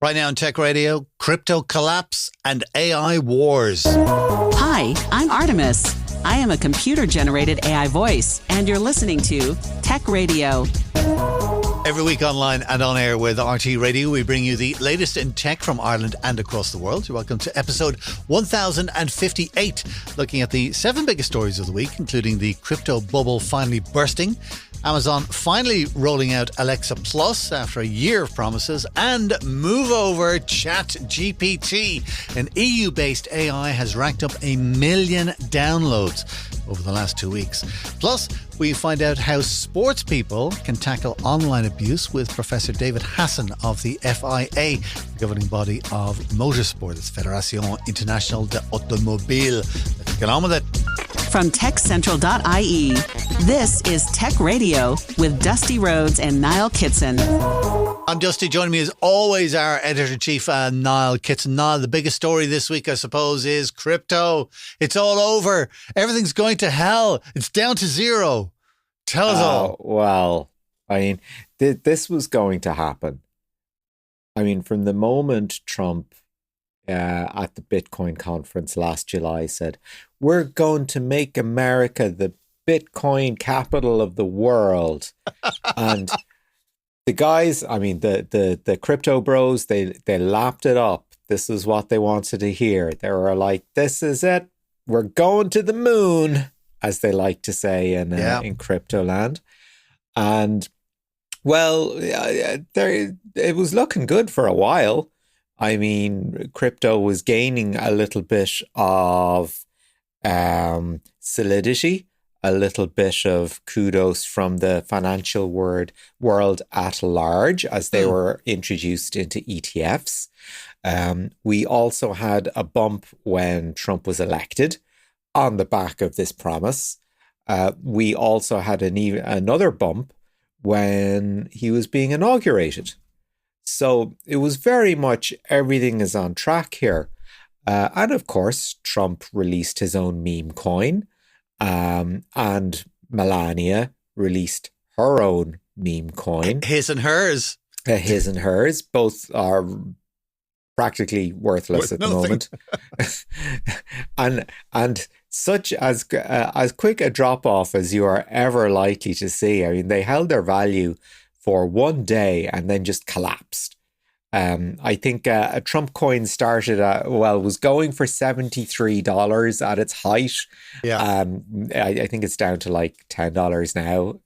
Right now on Tech Radio, crypto collapse and AI wars. Hi, I'm Artemis. I am a computer-generated AI voice, and you're listening to Tech Radio. Every week online and on air with RT Radio, we bring you the latest in tech from Ireland and across the world. You're welcome to episode 1058, looking at the 7 biggest stories of the week, including the crypto bubble finally bursting, Amazon finally rolling out Alexa Plus after a year of promises, and move over ChatGPT. An EU-based AI has racked up 1 million downloads over the last 2 weeks. Plus, we find out how sports people can tackle online abuse with Professor David Hassan of the FIA, the governing body of motorsport. It's Fédération Internationale de Automobile. Let's get on with it. From TechCentral.ie, this is Tech Radio with Dusty Rhodes and Niall Kitson. I'm Dusty. Joining me as always, our editor-in-chief, Niall Kitson. Niall, the biggest story this week, I suppose, is crypto. It's all over. Everything's going to hell. It's down to zero. Tell us all. Well, I mean, this was going to happen. I mean, from the moment Trump at the Bitcoin conference last July said, we're going to make America the Bitcoin capital of the world. And the guys, I mean, the crypto bros, they lapped it up. This is what they wanted to hear. They were like, this is it. We're going to the moon, as they like to say in crypto land. And, well, it was looking good for a while. I mean, crypto was gaining a little bit of solidity, a little bit of kudos from the financial world at large as they were introduced into ETFs. We also had a bump when Trump was elected on the back of this promise. We also had another bump when he was being inaugurated. So it was very much everything is on track here. And of course, Trump released his own meme coin, and Melania released her own meme coin. His and hers. His and hers. Both are practically worthless at the moment. and such as quick a drop off as you are ever likely to see. I mean, they held their value for one day and then just collapsed. I think a Trump coin was going for $73 at its height. Yeah. I think it's down to like $10 now.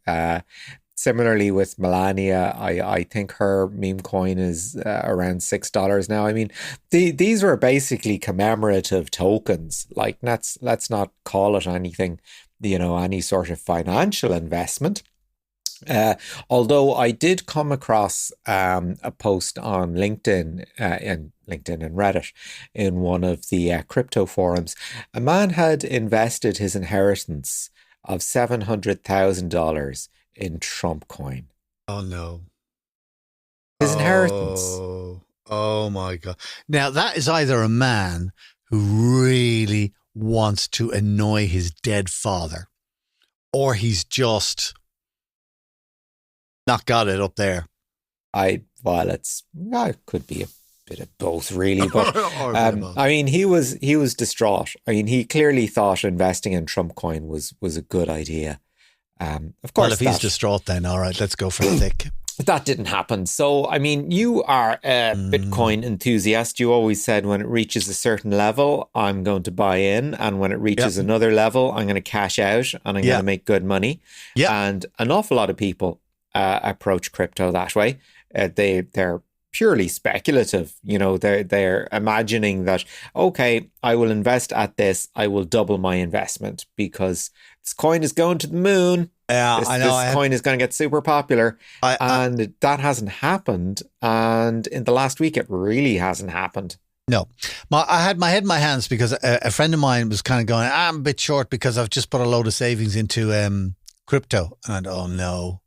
Similarly with Melania, I think her meme coin is around $6 now. I mean, these were basically commemorative tokens. Like, let's not call it anything, any sort of financial investment. Although I did come across a post on LinkedIn and Reddit in one of the crypto forums. A man had invested his inheritance of $700,000 in Trump coin. Oh no. His inheritance. Oh my God. Now that is either a man who really wants to annoy his dead father, or he's just not got it up there. It could be a bit of both, really. But I mean, he was distraught. I mean, he clearly thought investing in Trump coin was a good idea. Of course, well, if he's distraught, then all right, let's go for the thick. That didn't happen. So, I mean, you are a Bitcoin enthusiast. You always said when it reaches a certain level, I'm going to buy in. And when it reaches another level, I'm going to cash out and I'm going to make good money. Yeah. And an awful lot of people approach crypto that way. They're purely speculative. They're imagining that, okay, I will invest at this. I will double my investment because this coin is going to the moon. Yeah, I know. This coin is going to get super popular. And that hasn't happened. And in the last week, it really hasn't happened. No. I had my head in my hands because a friend of mine was kind of going, I'm a bit short because I've just put a load of savings into crypto. And oh no.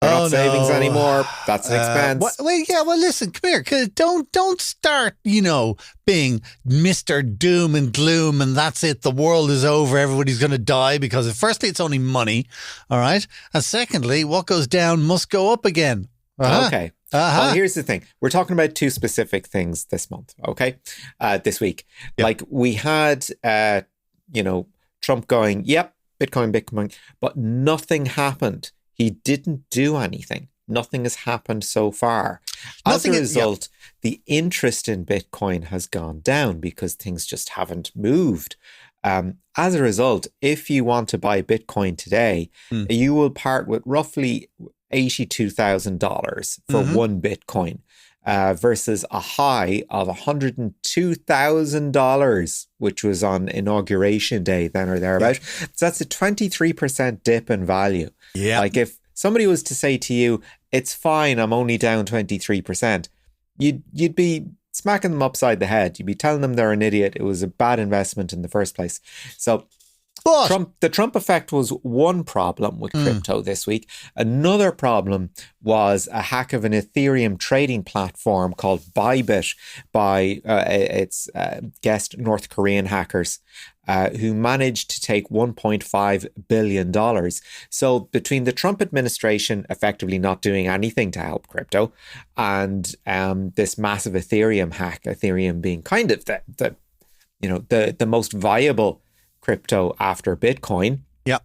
They're not savings anymore. That's an expense. Well, listen, come here. Don't start, being Mr. Doom and Gloom and that's it. The world is over. Everybody's going to die because firstly, it's only money. All right. And secondly, what goes down must go up again. Uh-huh. Okay. Here's the thing. We're talking about two specific things this month, okay? This week. Yep. Like we had, Trump going, yep, Bitcoin, but nothing happened. He didn't do anything. Nothing has happened so far. As a result, the interest in Bitcoin has gone down because things just haven't moved. As a result, if you want to buy Bitcoin today, you will part with roughly $82,000 for one Bitcoin versus a high of $102,000, which was on Inauguration Day then or thereabout. So that's a 23% dip in value. Yeah. Like if somebody was to say to you, it's fine, I'm only down 23%, you'd be smacking them upside the head. You'd be telling them they're an idiot. It was a bad investment in the first place. So the Trump effect was one problem with crypto this week. Another problem was a hack of an Ethereum trading platform called Bybit by its guest North Korean hackers who managed to take $1.5 billion. So between the Trump administration effectively not doing anything to help crypto and this massive Ethereum hack, Ethereum being kind of the most viable crypto after Bitcoin. Yep.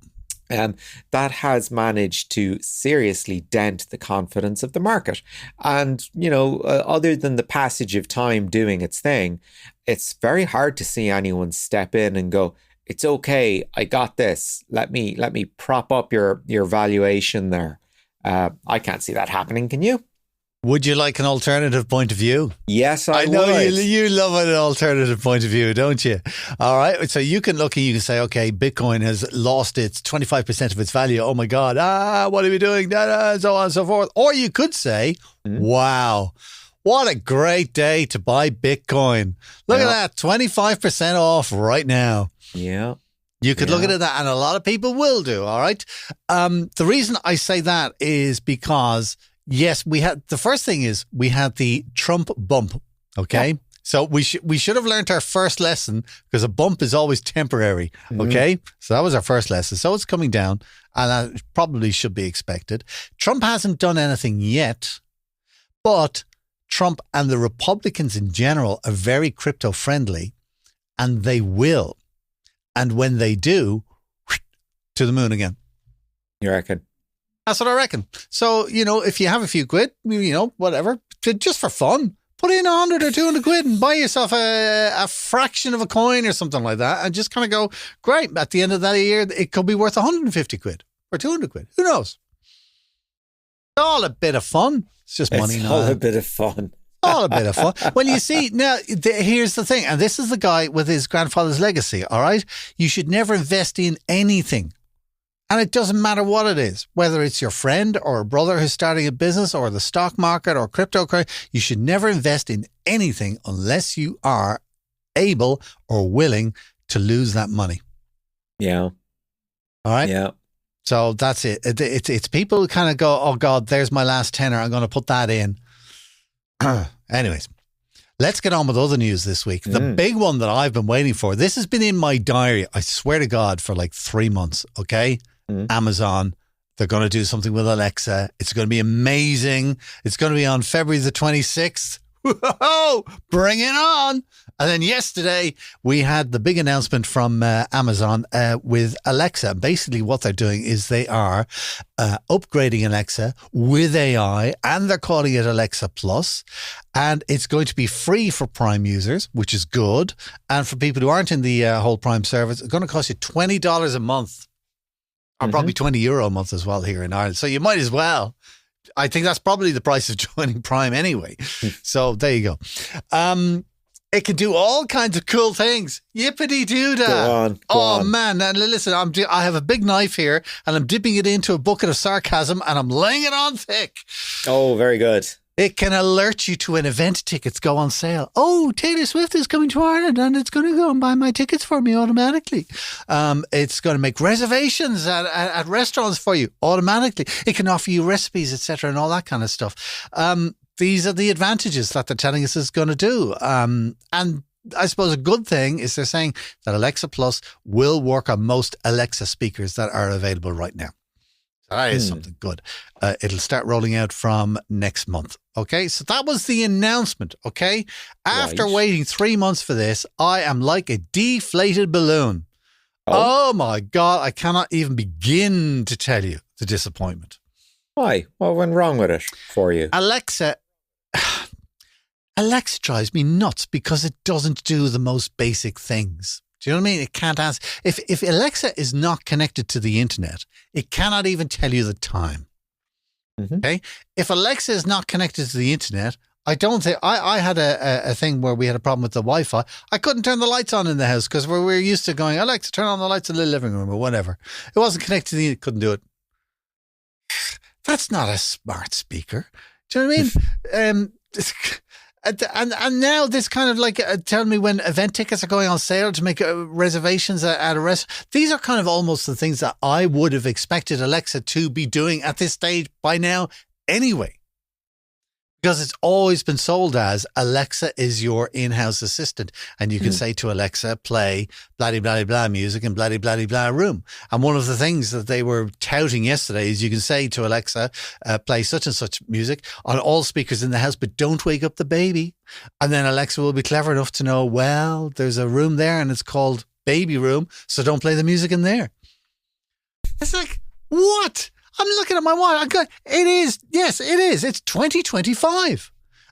That has managed to seriously dent the confidence of the market. And, other than the passage of time doing its thing, it's very hard to see anyone step in and go, it's okay, I got this. Let me prop up your valuation there. I can't see that happening. Can you? Would you like an alternative point of view? Yes, I know would. You love an alternative point of view, don't you? All right. So you can look and you can say, okay, Bitcoin has lost its 25% of its value. Oh my God. What are we doing? And so on and so forth. Or you could say, wow, what a great day to buy Bitcoin. Look at that. 25% off right now. Yeah. You could look at that, and a lot of people will do. All right. The reason I say that is because yes, we had the Trump bump. Okay. Yeah. So we should have learned our first lesson because a bump is always temporary. Okay. So that was our first lesson. So it's coming down and that probably should be expected. Trump hasn't done anything yet, but Trump and the Republicans in general are very crypto friendly and they will. And when they do, to the moon again. You reckon? That's what I reckon. So, if you have a few quid, whatever, just for fun, put in 100 or 200 quid and buy yourself a fraction of a coin or something like that and just kind of go, great, at the end of that year, it could be worth 150 quid or 200 quid. Who knows? It's all a bit of fun. It's just money. It's all a bit of fun. All a bit of fun. Well, you see, now, here's the thing, and this is the guy with his grandfather's legacy, all right? You should never invest in anything. And it doesn't matter what it is, whether it's your friend or a brother who's starting a business or the stock market or cryptocurrency. You should never invest in anything unless you are able or willing to lose that money. Yeah. All right? Yeah. So that's it. It's people who kind of go, oh God, there's my last tenner. I'm going to put that in. Anyways, let's get on with other news this week. The big one that I've been waiting for, this has been in my diary, I swear to God, for like 3 months, okay? Amazon, they're going to do something with Alexa. It's going to be amazing. It's going to be on February the 26th. Whoa, bring it on. And then yesterday, we had the big announcement from Amazon with Alexa. Basically, what they're doing is they are upgrading Alexa with AI, and they're calling it Alexa Plus. And it's going to be free for Prime users, which is good. And for people who aren't in the whole Prime service, it's going to cost you $20 a month. Or probably €20 a month as well here in Ireland. So you might as well. I think that's probably the price of joining Prime anyway. So there you go. It can do all kinds of cool things. Yippity-doo-dah. Go on. Man. Now, listen, I have a big knife here and I'm dipping it into a bucket of sarcasm and I'm laying it on thick. Oh, very good. It can alert you to when event tickets go on sale. Oh, Taylor Swift is coming to Ireland and it's going to go and buy my tickets for me automatically. It's going to make reservations at restaurants for you automatically. It can offer you recipes, etc., and all that kind of stuff. These are the advantages that they're telling us it's going to do. And I suppose a good thing is they're saying that Alexa Plus will work on most Alexa speakers that are available right now. That is something good. It'll start rolling out from next month. Okay, so that was the announcement. Okay, after waiting 3 months for this, I am like a deflated balloon. Oh my God, I cannot even begin to tell you the disappointment. Why? What went wrong with it for you? Alexa drives me nuts because it doesn't do the most basic things. Do you know what I mean? It can't answer. If Alexa is not connected to the internet, it cannot even tell you the time. Okay? If Alexa is not connected to the internet, I don't think... I had a thing where we had a problem with the Wi-Fi. I couldn't turn the lights on in the house because we were used to going, Alexa, turn on the lights in the living room or whatever. It wasn't connected to the internet. Couldn't do it. That's not a smart speaker. Do you know what I mean? And now this kind of like tell me when event tickets are going on sale to make reservations at a restaurant. These are kind of almost the things that I would have expected Alexa to be doing at this stage by now anyway. Because it's always been sold as Alexa is your in-house assistant. And you can say to Alexa, play blah blah blah music in blah blah blah room. And one of the things that they were touting yesterday is you can say to Alexa, play such and such music on all speakers in the house, but don't wake up the baby. And then Alexa will be clever enough to know, well, there's a room there and it's called baby room, so don't play the music in there. It's like, what? I'm looking at my watch. I'm going, it is. Yes, it is. It's 2025.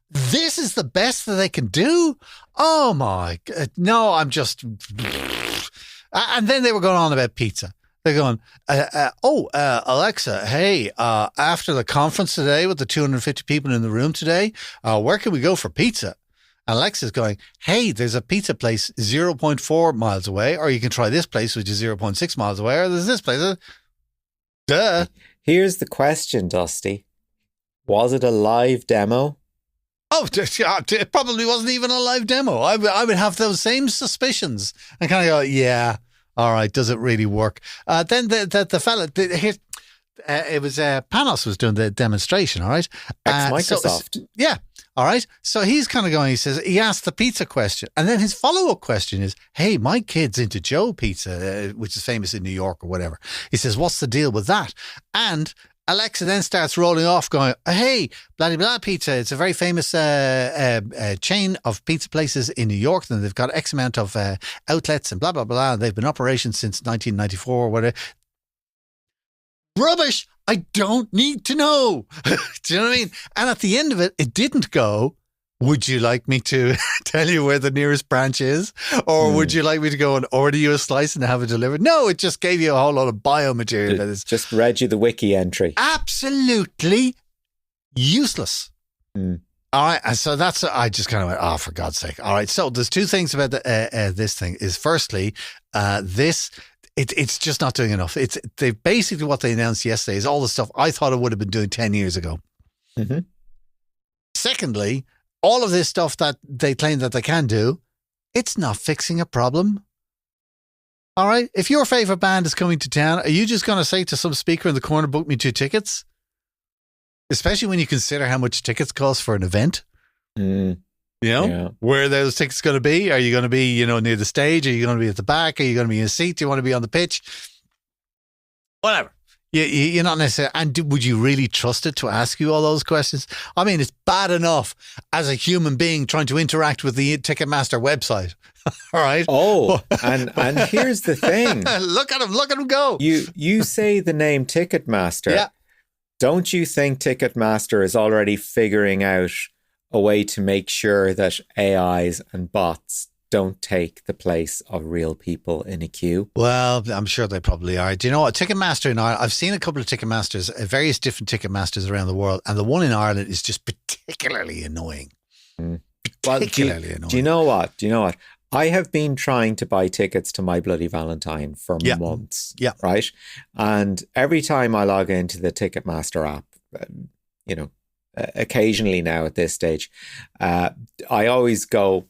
This is the best that they can do. Oh my God. No, I'm just. And then they were going on about pizza. They're going, Alexa, hey, after the conference today with the 250 people in the room today, where can we go for pizza? And Alexa's going, hey, there's a pizza place 0.4 miles away, or you can try this place, which is 0.6 miles away, or there's this place. Duh. Here's the question, Dusty. Was it a live demo? Oh, it probably wasn't even a live demo. I would have those same suspicions. And kind of go, yeah, all right, does it really work? Then the fella, here, it was Panos was doing the demonstration, all right? Ex-Microsoft. Yeah, all right. So he's kind of going, he asked the pizza question. And then his follow-up question is, hey, my kid's into Joe Pizza, which is famous in New York or whatever. He says, what's the deal with that? And Alexa then starts rolling off going, hey, blah, blah, pizza. It's a very famous chain of pizza places in New York. And they've got X amount of outlets and blah, blah, blah. They've been in operation since 1994 or whatever. Rubbish. I don't need to know. Do you know what I mean? And at the end of it, it didn't go, would you like me to tell you where the nearest branch is? Or would you like me to go and order you a slice and have it delivered? No, it just gave you a whole lot of biomaterial. It just read you the wiki entry. Absolutely useless. All right. And so I just kind of went, oh, for God's sake. All right. So there's two things about this thing is firstly, it's just not doing enough. They basically what they announced yesterday is all the stuff I thought it would have been doing 10 years ago. Secondly, all of this stuff that they claim that they can do, it's not fixing a problem. All right. If your favorite band is coming to town, are you just going to say to some speaker in the corner, book me 2 tickets? Especially when you consider how much tickets cost for an event. You know, where are those tickets going to be? Are you going to be, near the stage? Are you going to be at the back? Are you going to be in a seat? Do you want to be on the pitch? Whatever. You're not necessarily. And would you really trust it to ask you all those questions? I mean, it's bad enough as a human being trying to interact with the Ticketmaster website. All right. Oh, and here's the thing. Look at him go. You say the name Ticketmaster. Yeah. Don't you think Ticketmaster is already figuring out a way to make sure that AIs and bots don't take the place of real people in a queue? Well, I'm sure they probably are. Do you know what? Ticketmaster in Ireland, I've seen a couple of Ticketmasters, various different Ticketmasters around the world, and the one in Ireland is just particularly annoying. Particularly annoying. Do you know what? I have been trying to buy tickets to My Bloody Valentine for months. Yeah. Right? And every time I log into the Ticketmaster app, occasionally now at this stage, I always go,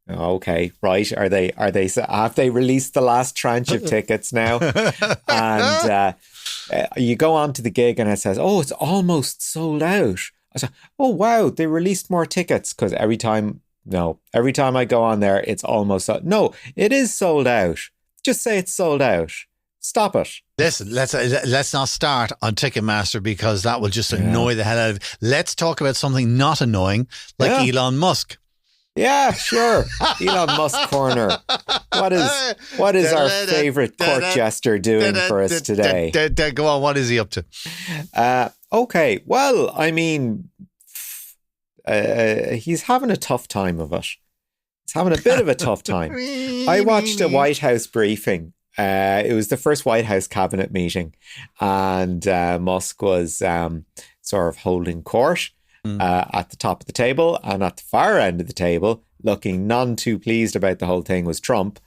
okay, right? Have they released the last tranche of tickets now? And you go on to the gig and it says, oh, it's almost sold out. I say, oh wow, they released more tickets, because every time I go on there, it's almost sold. No, it is sold out. Just say it's sold out. Stop it. Listen, let's not start on Ticketmaster because that will just annoy the hell out of you. Let's talk about something not annoying, like Elon Musk. Yeah, sure. Elon Musk corner. What is our favorite court jester doing for us today? Go on, what is he up to? Okay, well, I mean, he's having a tough time of it. He's having a bit of a tough time. I watched a White House briefing. It was the first White House cabinet meeting, and Musk was sort of holding court at the top of the table, and at the far end of the table, looking none too pleased about the whole thing, was Trump.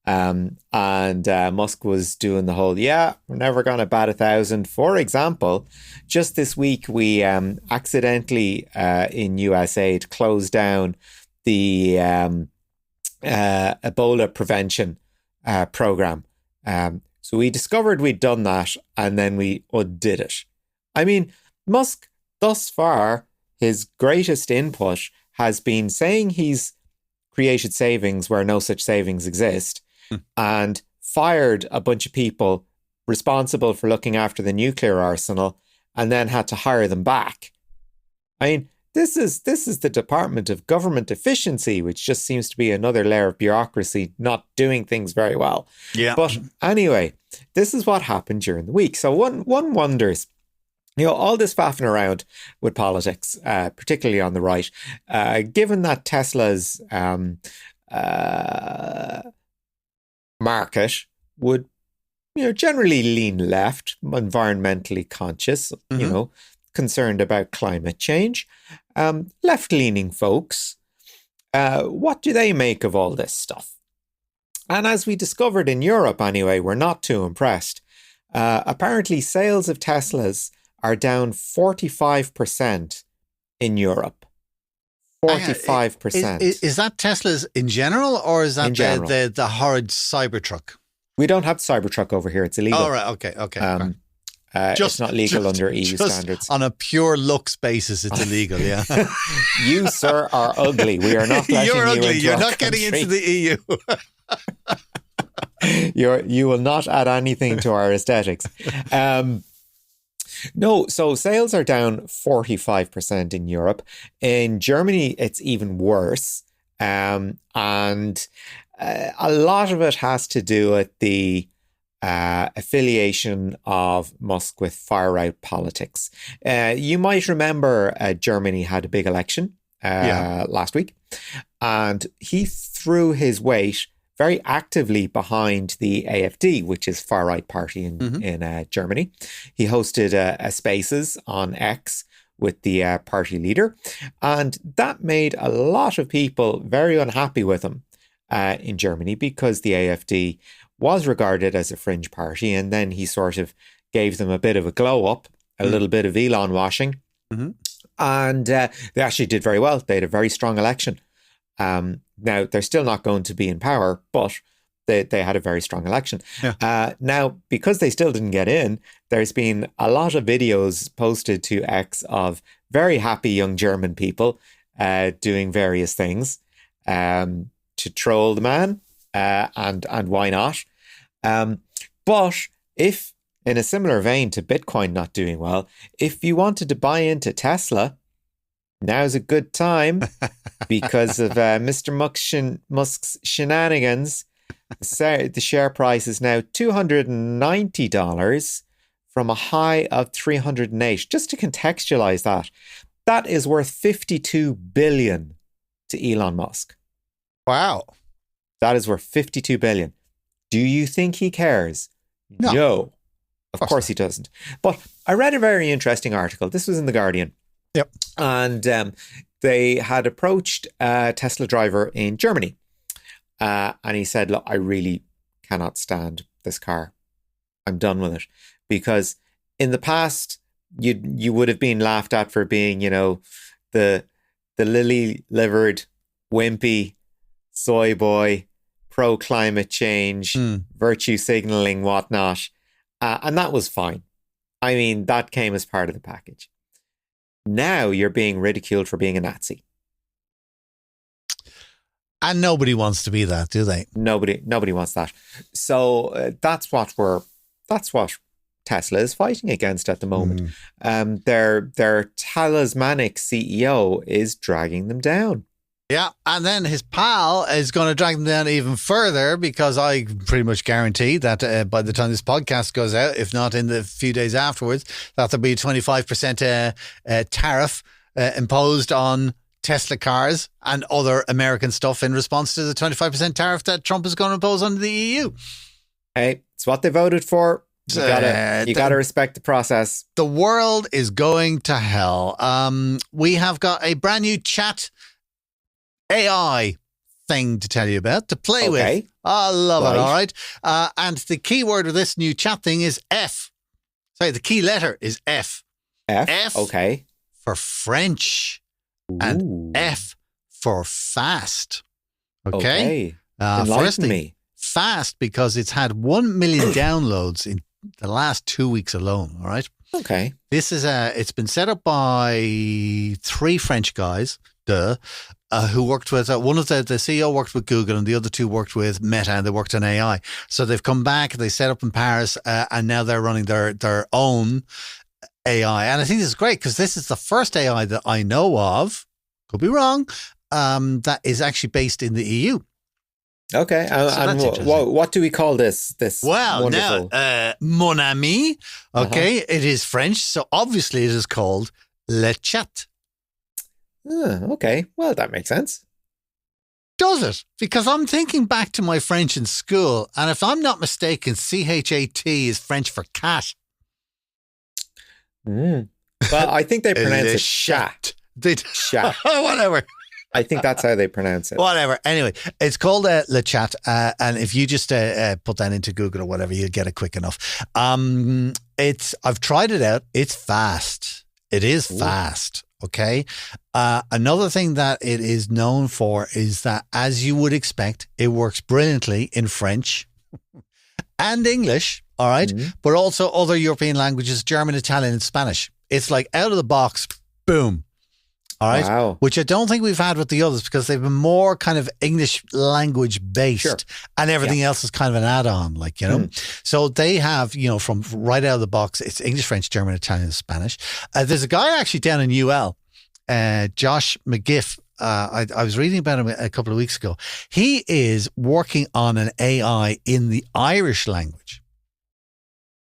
And Musk was doing the whole, we're never going to bat 1,000. For example, just this week, we accidentally in USAID closed down the Ebola prevention program. So we discovered we'd done that, and then we undid it. I mean, Musk, thus far, his greatest input has been saying he's created savings where no such savings exist, and fired a bunch of people responsible for looking after the nuclear arsenal, and then had to hire them back. I mean, this is the Department of Government Efficiency, which just seems to be another layer of bureaucracy not doing things very well. Yeah. But anyway, this is what happened during the week. So one wonders, all this faffing around with politics, particularly on the right, given that Tesla's market would, generally lean left, environmentally conscious, concerned about climate change, left-leaning folks. What do they make of all this stuff? And as we discovered in Europe anyway, we're not too impressed. Apparently, sales of Teslas are down 45% in Europe. 45%. Is that Teslas in general, or is that the horrid Cybertruck? We don't have Cybertruck over here. It's illegal. Oh, right. Okay. It's not legal under EU standards. On a pure looks basis, it's illegal, yeah. You, sir, are ugly. We are not letting You're ugly. into You're our not getting country. into the EU. You will not add anything to our aesthetics. No, so sales are down 45% in Europe. In Germany, it's even worse. And a lot of it has to do with the affiliation of Musk with far-right politics. You might remember Germany had a big election last week, and he threw his weight very actively behind the AfD, which is far-right party in Germany. He hosted a Spaces on X with the party leader, and that made a lot of people very unhappy with him in Germany, because the AfD was regarded as a fringe party, and then he sort of gave them a bit of a glow up, a little bit of Elon washing, and they actually did very well. They had a very strong election. Now, they're still not going to be in power, but they had a very strong election. Yeah. Now, because they still didn't get in, there's been a lot of videos posted to X of very happy young German people doing various things to troll the man, and why not? But if, in a similar vein to Bitcoin not doing well, if you wanted to buy into Tesla, now's a good time, because of Mr. Musk's shenanigans. The share price is now $290 from a high of $308. Just to contextualize that is worth $52 billion to Elon Musk. Wow. That is worth $52 billion. Do you think he cares? No. Of course he doesn't. But I read a very interesting article. This was in The Guardian. Yep. And they had approached a Tesla driver in Germany. And he said, look, I really cannot stand this car. I'm done with it. Because in the past, you would have been laughed at for being, the lily-livered, wimpy soy boy, pro-climate change, virtue signaling, whatnot. And that was fine. I mean, that came as part of the package. Now you're being ridiculed for being a Nazi. And nobody wants to be that, do they? Nobody wants that. So that's what Tesla is fighting against at the moment. Their talismanic CEO is dragging them down. Yeah, and then his pal is going to drag them down even further, because I pretty much guarantee that by the time this podcast goes out, if not in the few days afterwards, that there'll be a 25% tariff imposed on Tesla cars and other American stuff in response to the 25% tariff that Trump is going to impose on the EU. Hey, it's what they voted for. You gotta respect the process. The world is going to hell. We have got a brand new chat AI thing to tell you about, to play with. I love it, all right? And the key word of this new chat thing is F. Sorry, the key letter is F. F? Okay. For French. And F for fast. Okay. Enlighten me. Fast, because it's had 1 million downloads in the last 2 weeks alone, all right? Okay. This is it's been set up by 3 French guys, who worked with, one of the CEO worked with Google and the other 2 worked with Meta, and they worked on AI. So they've come back, they set up in Paris, and now they're running their own AI. And I think this is great, because this is the first AI that I know of, could be wrong, that is actually based in the EU. Okay. And what do we call this? Well, wonderful... now, mon ami, okay, it is French, so obviously it is called Le Chat. Okay, well, that makes sense. Does it? Because I'm thinking back to my French in school, and if I'm not mistaken, CHAT is French for cat. Well, I think they pronounce it chat. Chat. Whatever. I think that's how they pronounce it. Whatever. Anyway, it's called Le Chat, and if you just put that into Google or whatever, you'll get it quick enough. I've tried it out. It's fast. It is fast. Okay. Another thing that it is known for is that, as you would expect, it works brilliantly in French and English. All right. But also other European languages, German, Italian, and Spanish. It's like out of the box, boom. All right. Wow. Which I don't think we've had with the others, because they've been more kind of English language based, and everything else is kind of an add-on, like, you know. So they have, from right out of the box, it's English, French, German, Italian, and Spanish. There's a guy actually down in UL, Josh McGiff. I was reading about him a couple of weeks ago. He is working on an AI in the Irish language.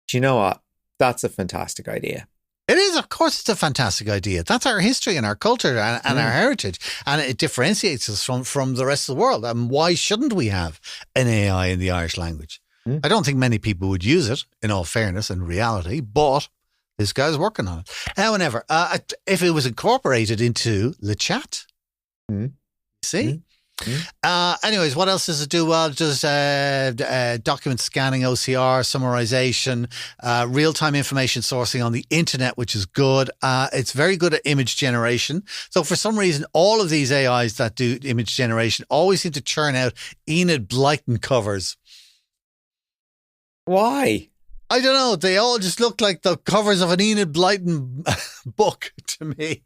Do you know what? That's a fantastic idea. It is, of course, it's a fantastic idea. That's our history and our culture and our heritage, and it differentiates us from the rest of the world. And why shouldn't we have an AI in the Irish language? I don't think many people would use it, in all fairness and reality, but this guy's working on it. However, if it was incorporated into Le Chat, see? Anyways, what else does it do? Well, it does document scanning, OCR, summarization, real-time information sourcing on the internet, which is good. It's very good at image generation. So for some reason, all of these AIs that do image generation always seem to churn out Enid Blyton covers. Why? I don't know. They all just look like the covers of an Enid Blyton book to me.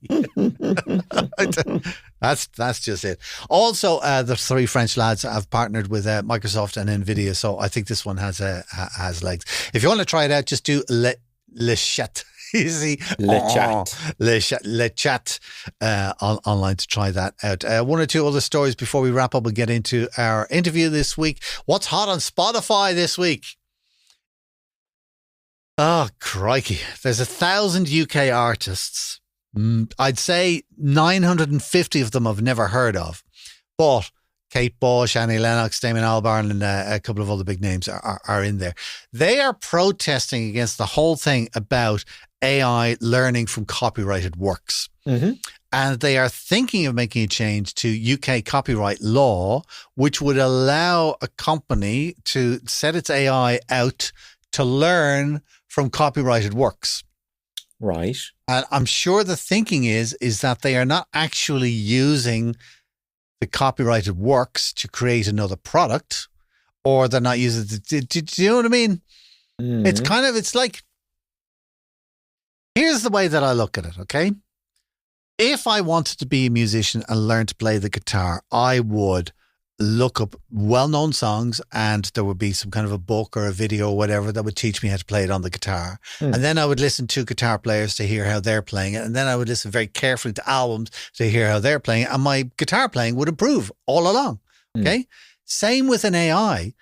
That's just it. Also, the 3 French lads have partnered with Microsoft and NVIDIA, so I think this one has legs. If you want to try it out, just do Le Chat. You see, Le Chat online to try that out. 1 or 2 other stories before we wrap up and get into our interview this week. What's hot on Spotify this week? Oh, crikey. There's 1,000 UK artists. I'd say 950 of them I've never heard of. But Kate Bush, Annie Lennox, Damon Albarn, and a couple of other big names are in there. They are protesting against the whole thing about AI learning from copyrighted works. And they are thinking of making a change to UK copyright law, which would allow a company to set its AI out to learn from copyrighted works. Right. And I'm sure the thinking is that they are not actually using the copyrighted works to create another product, or they're not using it. Do you know what I mean? It's like, here's the way that I look at it, okay? If I wanted to be a musician and learn to play the guitar, I would look up well-known songs, and there would be some kind of a book or a video or whatever that would teach me how to play it on the guitar. And then I would listen to guitar players to hear how they're playing it. And then I would listen very carefully to albums to hear how they're playing it. And my guitar playing would improve all along. Okay. Same with an AI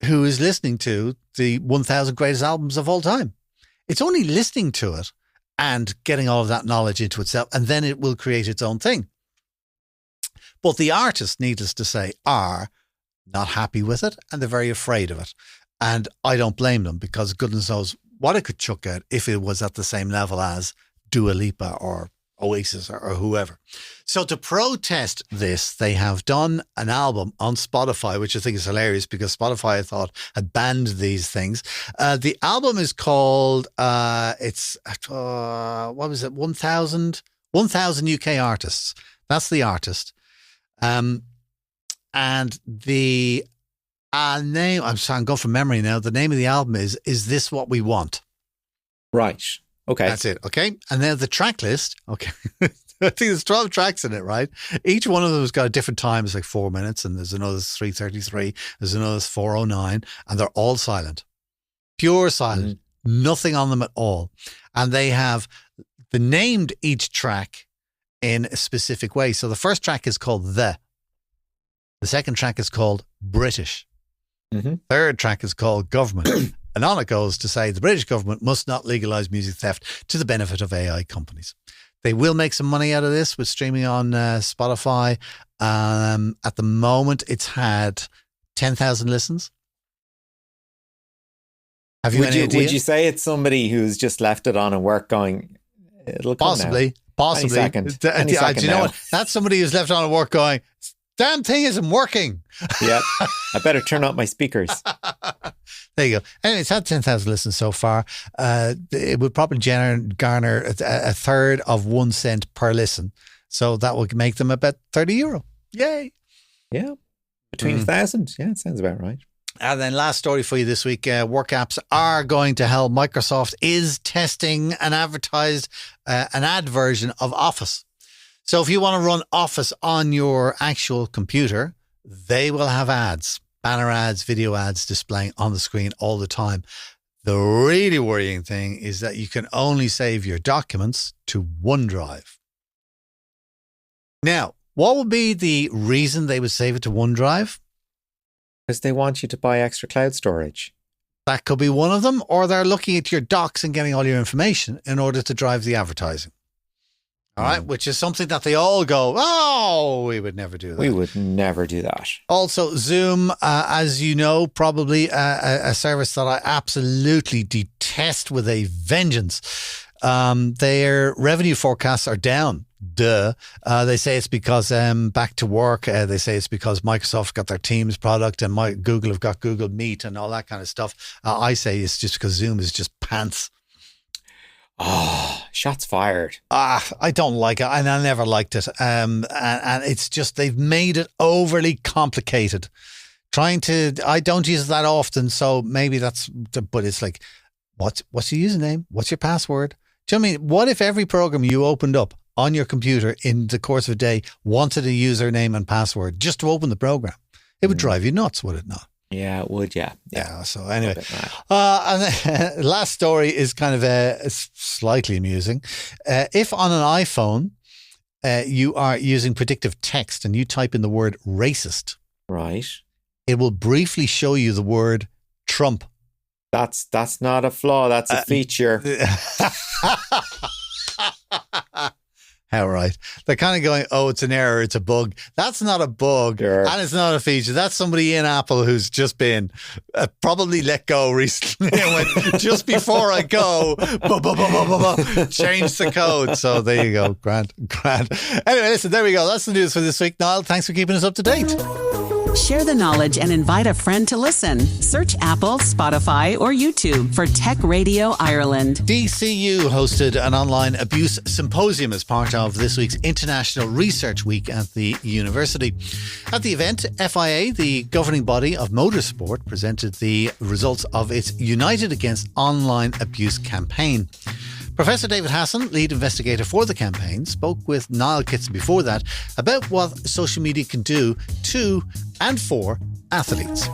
who is listening to the 1,000 greatest albums of all time. It's only listening to it and getting all of that knowledge into itself, and then it will create its own thing. But the artists, needless to say, are not happy with it, and they're very afraid of it. And I don't blame them, because goodness knows what it could chuck out if it was at the same level as Dua Lipa or Oasis or whoever. So to protest this, they have done an album on Spotify, which I think is hilarious, because Spotify, I thought, had banned these things. The album is called, what was it? 1,000 UK artists. That's the artist. And the name, I'm going from memory now. The name of the album is This What We Want? Right. Okay. That's it. Okay. And then the track list. Okay. I think there's 12 tracks in it, right? Each one of them has got a different time. It's like 4 minutes, and there's another 3:33. There's another 4:09, and they're all silent. Pure silent. Nothing on them at all. And they named each track in a specific way. So the first track is called The second track is called British. Third track is called Government. And on it goes to say the British government must not legalise music theft to the benefit of AI companies. They will make some money out of this with streaming on Spotify. At the moment, it's had 10,000 listens. Have you any idea? Would you say it's somebody who's just left it on and work going, it'll come Possibly. Any second. Do you know what? That's somebody who's left on at work going, damn thing isn't working. Yeah. I better turn up my speakers. There you go. Anyway, it's had 10,000 listens so far. It would probably garner a third of 1 cent per listen. So that would make them about €30. Yay. Yeah. Between 1,000. Yeah, it sounds about right. And then last story for you this week, work apps are going to hell. Microsoft is testing an ad version of Office. So if you want to run Office on your actual computer, they will have ads, banner ads, video ads displaying on the screen all the time. The really worrying thing is that you can only save your documents to OneDrive. Now, what would be the reason they would save it to OneDrive? Because they want you to buy extra cloud storage. That could be one of them, or they're looking at your docs and getting all your information in order to drive the advertising. All right, which is something that they all go, oh, we would never do that. We would never do that. Also, Zoom, as you know, probably a service that I absolutely detest with a vengeance. Their revenue forecasts are down. Duh. They say it's because back to work. They say it's because Microsoft got their Teams product and Google have got Google Meet and all that kind of stuff. I say it's just because Zoom is just pants. Oh, shots fired. I don't like it, and I never liked it. And it's just they've made it overly complicated. I don't use it that often, so maybe but it's like, what's your username? What's your password? Do you know what I mean? What if every program you opened up on your computer in the course of a day wanted a username and password just to open the program? It would drive you nuts, would it not? Yeah, it would, yeah. So anyway, and last story is kind of slightly amusing. If on an iPhone you are using predictive text and you type in the word racist, right, it will briefly show you the word Trump. That's not a flaw, that's a feature. How right. They're kind of going, oh, it's an error, it's a bug. That's not a bug, sure. And it's not a feature. That's somebody in Apple who's just been probably let go recently and went, just before I go, change the code. So there you go. Grand. Anyway, listen, there we go. That's the news for this week. Niall, thanks for keeping us up to date. Share the knowledge and invite a friend to listen. Search Apple, Spotify, or YouTube for Tech Radio Ireland. DCU hosted an online abuse symposium as part of this week's International Research Week at the university. At the event, FIA, the governing body of motorsport, presented the results of its United Against Online Abuse campaign. Professor David Hassan, lead investigator for the campaign, spoke with Niall Kitson before that about what social media can do to and for athletes.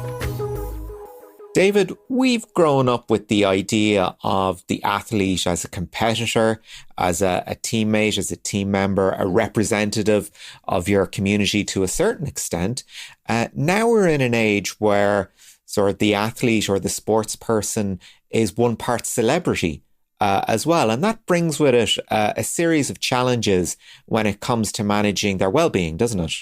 David, we've grown up with the idea of the athlete as a competitor, as a teammate, as a team member, a representative of your community to a certain extent. Now we're in an age where sort of the athlete or the sports person is one part celebrity as well. And that brings with it a series of challenges when it comes to managing their well-being, doesn't it?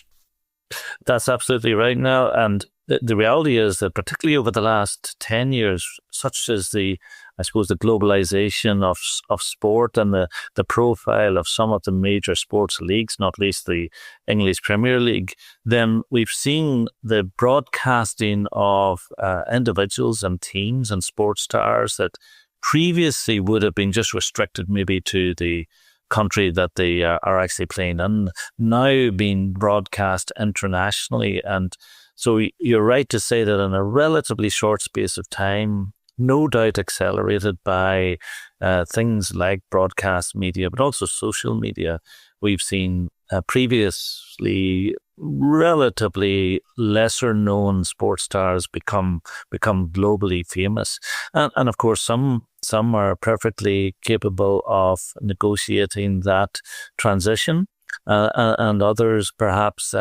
That's absolutely right now. And the reality is that particularly over the last 10 years, such as the globalization of sport and the profile of some of the major sports leagues, not least the English Premier League, then we've seen the broadcasting of individuals and teams and sports stars that previously would have been just restricted maybe to the country that they are actually playing in, now being broadcast internationally. And so you're right to say that in a relatively short space of time, no doubt accelerated by things like broadcast media, but also social media, we've seen previously relatively lesser known sports stars become globally famous. And of course, some are perfectly capable of negotiating that transition. And others perhaps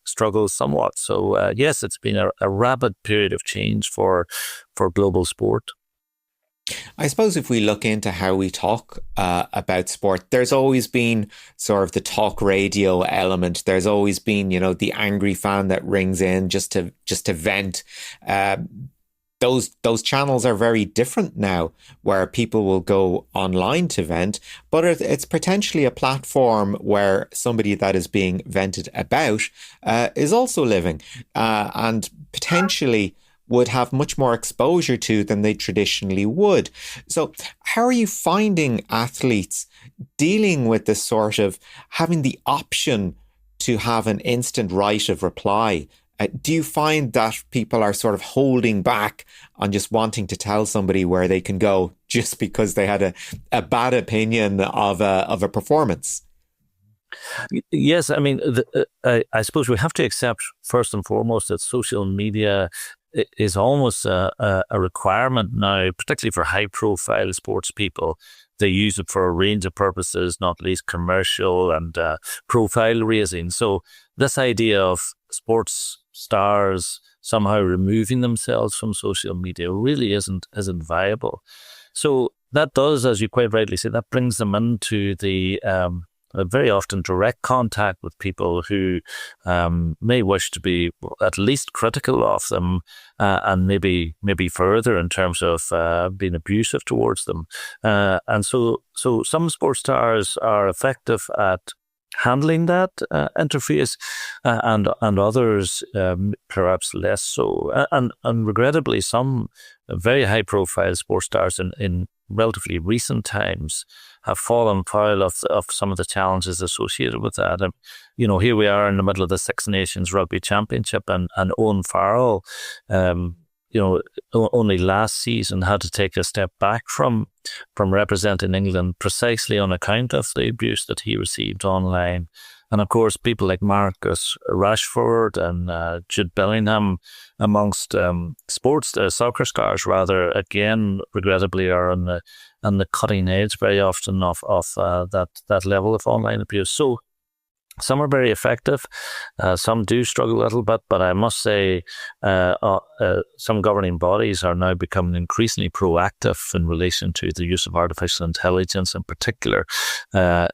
struggle somewhat. So yes, it's been a rapid period of change for global sport. I suppose if we look into how we talk about sport, there's always been sort of the talk radio element. There's always been, the angry fan that rings in just to vent. Those channels are very different now, where people will go online to vent, but it's potentially a platform where somebody that is being vented about is also living and potentially would have much more exposure to than they traditionally would. So how are you finding athletes dealing with this sort of having the option to have an instant right of reply? Do you find that people are sort of holding back on just wanting to tell somebody where they can go just because they had a bad opinion of a performance? Yes, I mean, I suppose we have to accept first and foremost that social media is almost a requirement now, particularly for high-profile sports people. They use it for a range of purposes, not least commercial and profile raising. So this idea of sports stars somehow removing themselves from social media really isn't viable. So that does, as you quite rightly say, that brings them into the very often direct contact with people who may wish to be at least critical of them and maybe further in terms of being abusive towards them. And so some sports stars are effective at handling that interface, and others perhaps less so. And regrettably, some very high-profile sports stars in relatively recent times have fallen foul of some of the challenges associated with that. And, here we are in the middle of the Six Nations Rugby Championship, and Owen Farrell, only last season had to take a step back from representing England precisely on account of the abuse that he received online. And of course, people like Marcus Rashford and Jude Bellingham, amongst soccer stars, rather, again, regrettably, are on the cutting edge very often of that level of online abuse. So some are very effective. Some do struggle a little bit, but I must say some governing bodies are now becoming increasingly proactive in relation to the use of artificial intelligence, in particular,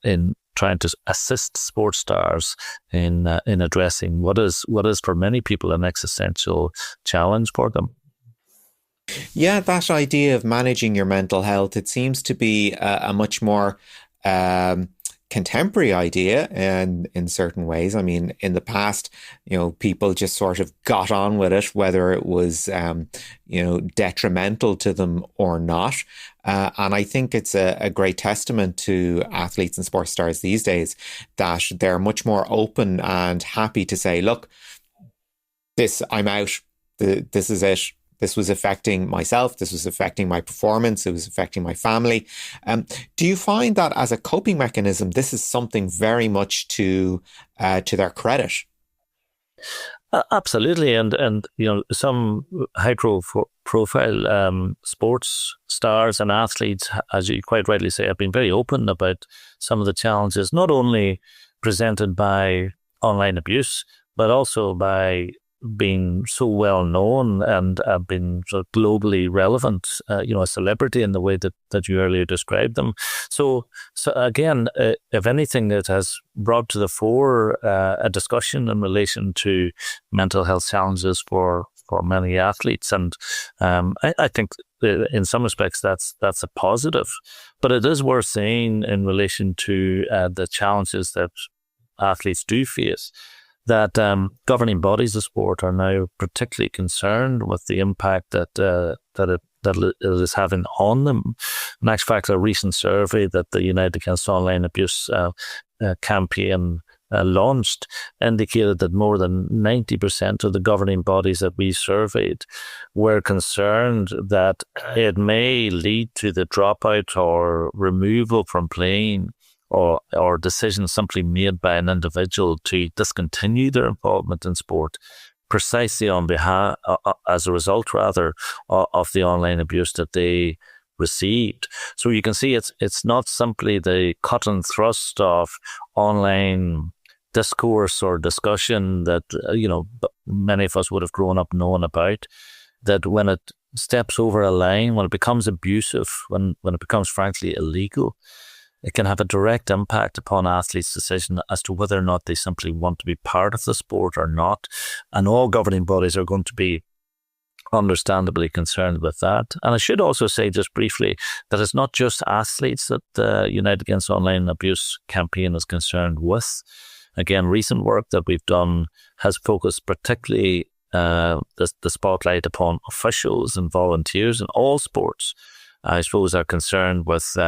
in trying to assist sports stars in addressing what is for many people an existential challenge for them. Yeah, that idea of managing your mental health, it seems to be a much more contemporary idea in certain ways. I mean, in the past, people just sort of got on with it, whether it was, detrimental to them or not. And I think it's a great testament to athletes and sports stars these days that they're much more open and happy to say, look, I'm out. This is it. This was affecting myself. This was affecting my performance. It was affecting my family. Do you find that as a coping mechanism, this is something very much to their credit? Absolutely, and some high-profile sports stars and athletes, as you quite rightly say, have been very open about some of the challenges, not only presented by online abuse, but also by being so well known and been sort of globally relevant, a celebrity in the way that you earlier described them. So again, if anything, it has brought to the fore a discussion in relation to mental health challenges for many athletes, and I think in some respects that's a positive. But it is worth saying in relation to the challenges that athletes do face, that governing bodies of sport are now particularly concerned with the impact that it is having on them. In actual fact, a recent survey that the United Against Online Abuse campaign launched indicated that more than 90% of the governing bodies that we surveyed were concerned that it may lead to the dropout or removal from playing or decisions simply made by an individual to discontinue their involvement in sport, precisely on behalf, as a result, rather, of the online abuse that they received. So you can see it's not simply the cut and thrust of online discourse or discussion that many of us would have grown up knowing about, that when it steps over a line, when it becomes abusive, when it becomes frankly illegal, it can have a direct impact upon athletes' decision as to whether or not they simply want to be part of the sport or not. And all governing bodies are going to be understandably concerned with that. And I should also say just briefly that it's not just athletes that the United Against Online Abuse campaign is concerned with. Again, recent work that we've done has focused particularly the spotlight upon officials and volunteers in all sports. I suppose are concerned with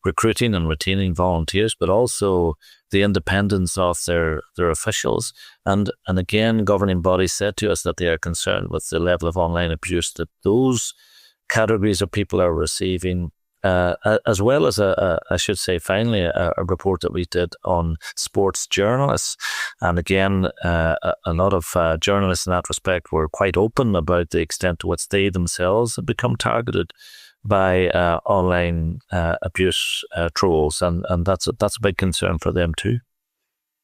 recruiting and retaining volunteers, but also the independence of their officials. And again, governing bodies said to us that they are concerned with the level of online abuse that those categories of people are receiving, as well as, I should say, finally, a report that we did on sports journalists. And again, a lot of journalists in that respect were quite open about the extent to which they themselves have become targeted by online abuse trolls, and that's a big concern for them too.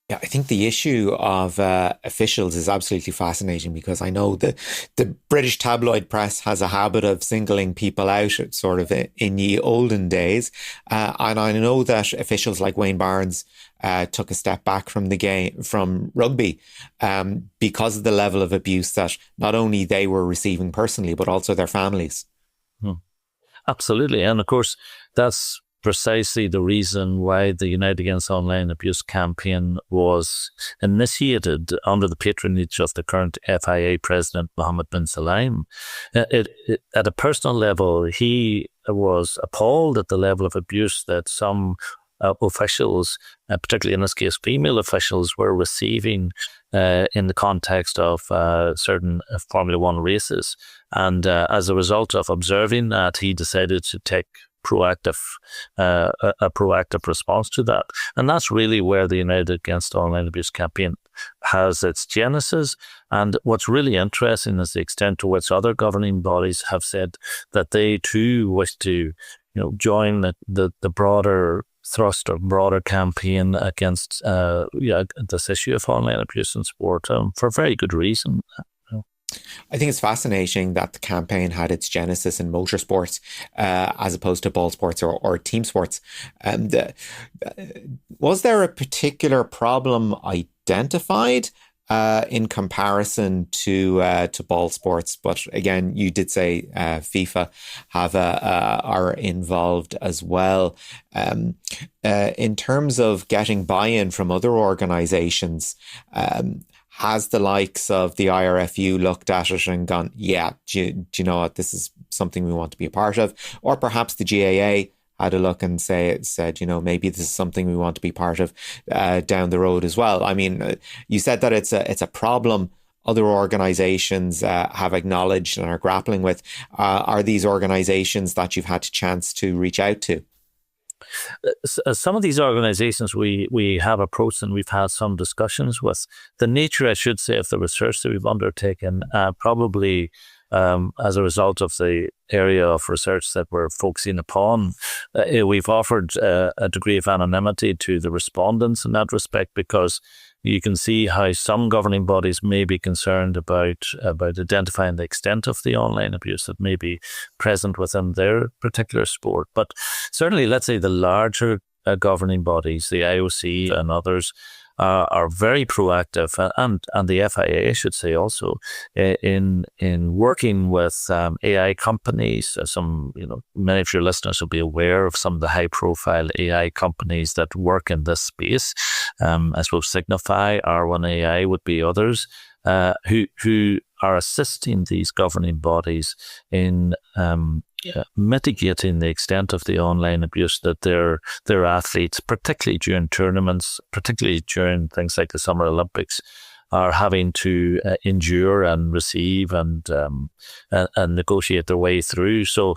Yeah, I think the issue of officials is absolutely fascinating, because I know the British tabloid press has a habit of singling people out sort of in ye olden days. And I know that officials like Wayne Barnes took a step back from the game, from rugby, because of the level of abuse that not only they were receiving personally, but also their families. Absolutely. And of course, that's precisely the reason why the United Against Online Abuse campaign was initiated under the patronage of the current FIA president, Mohammed bin Salman. At a personal level, he was appalled at the level of abuse that some officials, particularly in this case female officials, were receiving in the context of certain Formula One races. And as a result of observing that, he decided to take a proactive response to that. And that's really where the United Against Online Abuse campaign has its genesis. And what's really interesting is the extent to which other governing bodies have said that they too wish to join the broader thrust or broader campaign against this issue of online abuse in sport, for very good reason. I think it's fascinating that the campaign had its genesis in motorsports as opposed to ball sports or team sports. Was there a particular problem identified in comparison to ball sports? But again, you did say FIFA are involved as well. In terms of getting buy-in from other organisations, has the likes of the IRFU looked at it and gone, yeah, do you know what, this is something we want to be a part of? Or perhaps the GAA had a look and said, maybe this is something we want to be part of down the road as well. I mean, you said that it's a problem other organizations have acknowledged and are grappling with. Are these organizations that you've had a chance to reach out to? Some of these organizations we have approached and we've had some discussions with. The nature, I should say, of the research that we've undertaken, probably as a result of the area of research that we're focusing upon, we've offered a degree of anonymity to the respondents in that respect, because you can see how some governing bodies may be concerned about identifying the extent of the online abuse that may be present within their particular sport. But certainly, let's say the larger governing bodies, the IOC and others, are very proactive, and the FIA, I should say, also in working with AI companies. Many of your listeners will be aware of some of the high-profile AI companies that work in this space. I suppose Signify, R1AI would be others who are assisting these governing bodies in mitigating the extent of the online abuse that their athletes, particularly during tournaments, particularly during things like the Summer Olympics, are having to endure and receive and negotiate their way through. So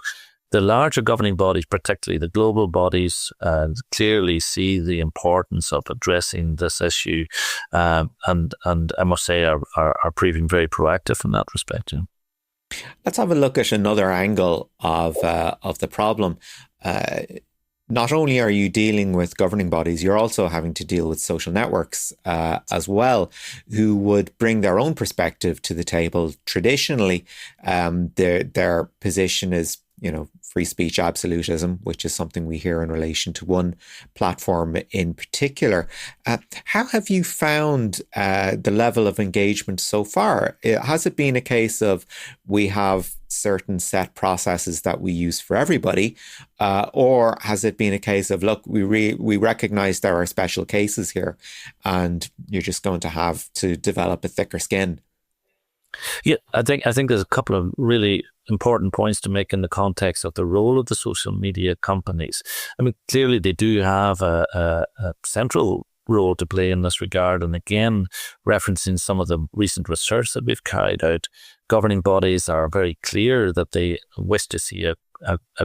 the larger governing bodies, particularly the global bodies, clearly see the importance of addressing this issue, and I must say are proving very proactive in that respect. Yeah. Let's have a look at another angle of the problem. Not only are you dealing with governing bodies, you're also having to deal with social networks as well, who would bring their own perspective to the table. Traditionally, their position is, free speech absolutism, which is something we hear in relation to one platform in particular. How have you found the level of engagement so far? Has it been a case of we have certain set processes that we use for everybody, or has it been a case of, look, we recognize there are special cases here, and you're just going to have to develop a thicker skin? Yeah, I think there's a couple of really important points to make in the context of the role of the social media companies. I mean, clearly they do have a central role to play in this regard. And again, referencing some of the recent research that we've carried out, governing bodies are very clear that they wish to see a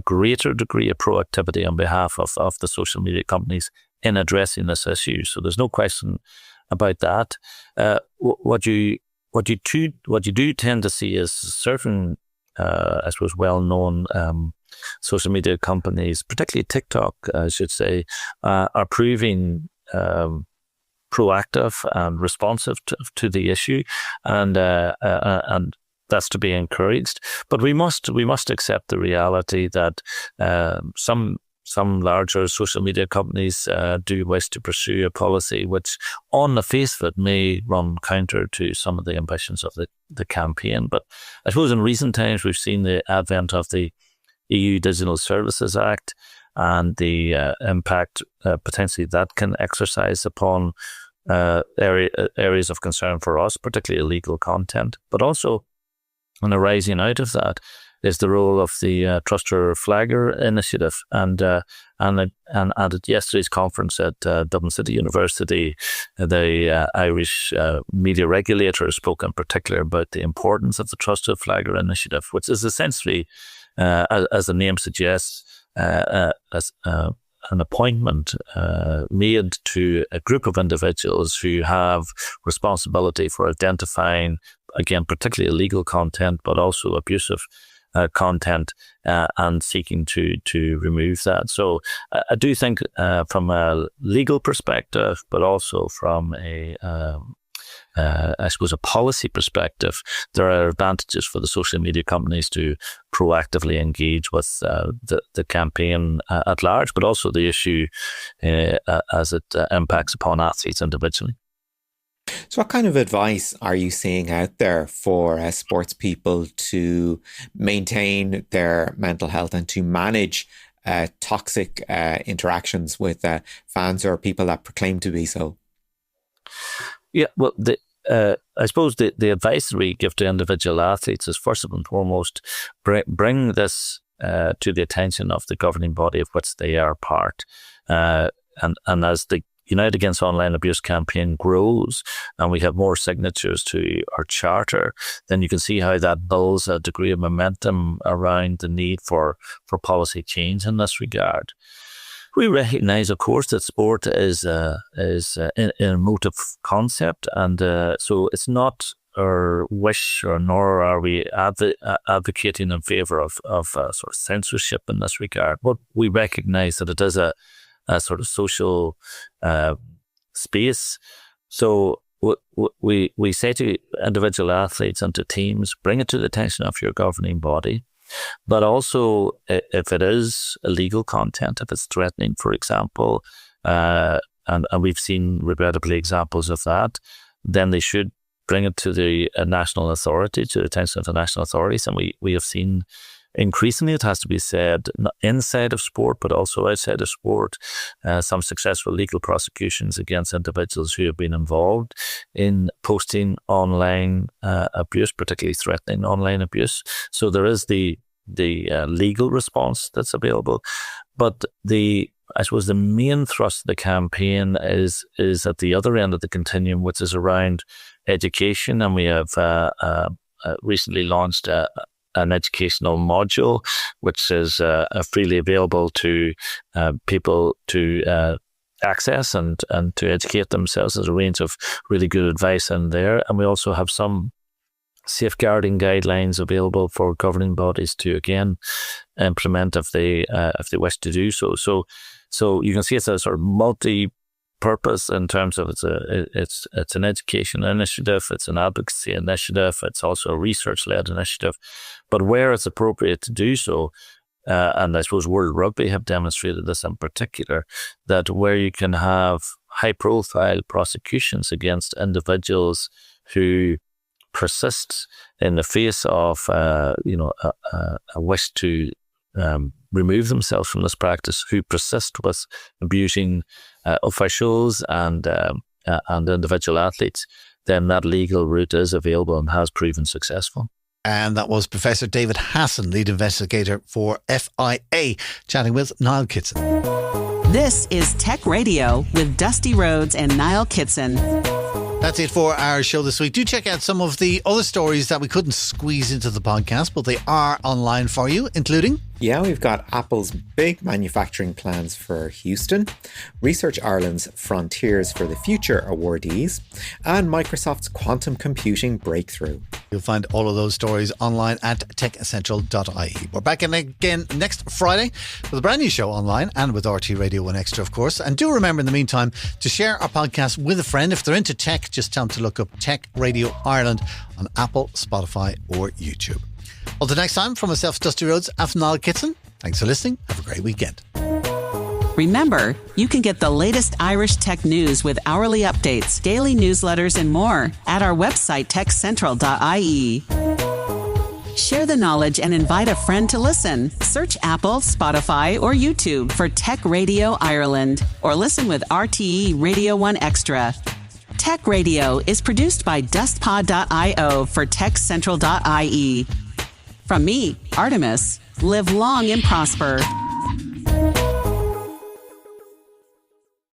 greater degree of proactivity on behalf of the social media companies in addressing this issue. So there's no question about that. What you do tend to see is certain, I suppose, well-known social media companies, particularly TikTok, I should say, are proving proactive and responsive to the issue, and that's to be encouraged. But we must accept the reality that some larger social media companies do wish to pursue a policy which, on the face of it, may run counter to some of the ambitions of the campaign. But I suppose in recent times we've seen the advent of the EU Digital Services Act and the impact potentially that can exercise upon areas of concern for us, particularly illegal content. But also, and arising out of that is the role of the Truster Flagger initiative, and at yesterday's conference at Dublin City University, the Irish media regulator spoke in particular about the importance of the Truster Flagger initiative, which is essentially, as the name suggests, as an appointment made to a group of individuals who have responsibility for identifying, again, particularly illegal content, but also abusive content, and seeking to remove that. So I do think from a legal perspective, but also from I suppose a policy perspective, there are advantages for the social media companies to proactively engage with the campaign at large, but also the issue as it impacts upon athletes individually. So what kind of advice are you seeing out there for sports people to maintain their mental health and to manage toxic interactions with fans or people that proclaim to be so? Yeah, well, I suppose the advice we give to individual athletes is, first and foremost, bring this to the attention of the governing body of which they are part. And as the Unite Against Online Abuse campaign grows and we have more signatures to our charter, then you can see how that builds a degree of momentum around the need for policy change in this regard. We recognise, of course, that sport is an emotive concept, and so it's not our wish, or nor are we advocating in favour of sort of censorship in this regard. But we recognise that it is a sort of social space. So we say to individual athletes and to teams, bring it to the attention of your governing body. But also, if it is illegal content, if it's threatening, for example, and we've seen regrettably examples of that, then they should bring it to the national authority, to the attention of the national authorities. And we have seen increasingly, it has to be said, inside of sport, but also outside of sport, some successful legal prosecutions against individuals who have been involved in posting online abuse, particularly threatening online abuse. So there is the legal response that's available, but I suppose the main thrust of the campaign is at the other end of the continuum, which is around education, and we have recently launched an educational module, which is freely available to people to access and to educate themselves. There's a range of really good advice in there, and we also have some safeguarding guidelines available for governing bodies to again implement if they wish to do so. So you can see it's a sort of multi-purpose in terms of it's an education initiative, it's an advocacy initiative, it's also a research-led initiative. But where it's appropriate to do so, and I suppose World Rugby have demonstrated this in particular, that where you can have high-profile prosecutions against individuals who persist in the face of a wish to remove themselves from this practice, who persist with abusing officials and individual athletes, then that legal route is available and has proven successful. And that was Professor David Hassan, lead investigator for FIA, chatting with Niall Kitson. This is Tech Radio with Dusty Rhodes and Niall Kitson. That's it for our show this week. Do check out some of the other stories that we couldn't squeeze into the podcast, but they are online for you, including... Yeah, we've got Apple's big manufacturing plans for Houston, Research Ireland's Frontiers for the Future awardees, and Microsoft's quantum computing breakthrough. You'll find all of those stories online at techcentral.ie. We're back in again next Friday with a brand new show online and with RT Radio 1 Extra, of course. And do remember in the meantime to share our podcast with a friend. If they're into tech, just tell them to look up Tech Radio Ireland on Apple, Spotify or YouTube. Until next time, from myself, Dusty Rhodes, and Niall Kitson, thanks for listening. Have a great weekend. Remember, you can get the latest Irish tech news with hourly updates, daily newsletters, and more at our website, techcentral.ie. Share the knowledge and invite a friend to listen. Search Apple, Spotify, or YouTube for Tech Radio Ireland, or listen with RTE Radio 1 Extra. Tech Radio is produced by dustpod.io for techcentral.ie. From me, Artemis, live long and prosper.